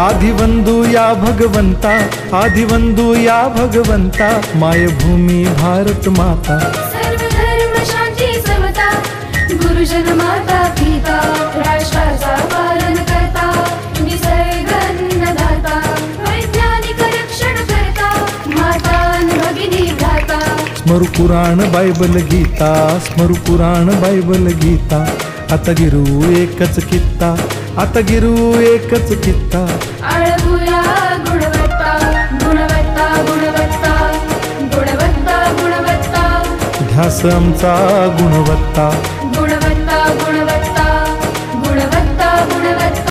आदिवंदू या भगवंता, आदिवंदू या भगवंता, मायभूमी भारत माता। सर्व धर्म शांती समता, गुरुजन माता पिता, राष्ट्राचा पालन करता, निसर्ग अन्नदाता, वैज्ञानिक रक्षण करता, माता भगिनी भ्राता। स्मरू पुराण बायबल गीता, स्मरू पुराण बायबल गीता, आता गिरू एकच कित्ता, आता गिरू एकच कित्ता। आळवूया गुणवत्ता, गुणवत्ता, गुणवत्ता, गुणवत्ता, गुणवत्ता, ध्यास आमचा गुणवत्ता। गुणवत्ता, गुणवत्ता, गुणवत्ता, गुणवत्ता।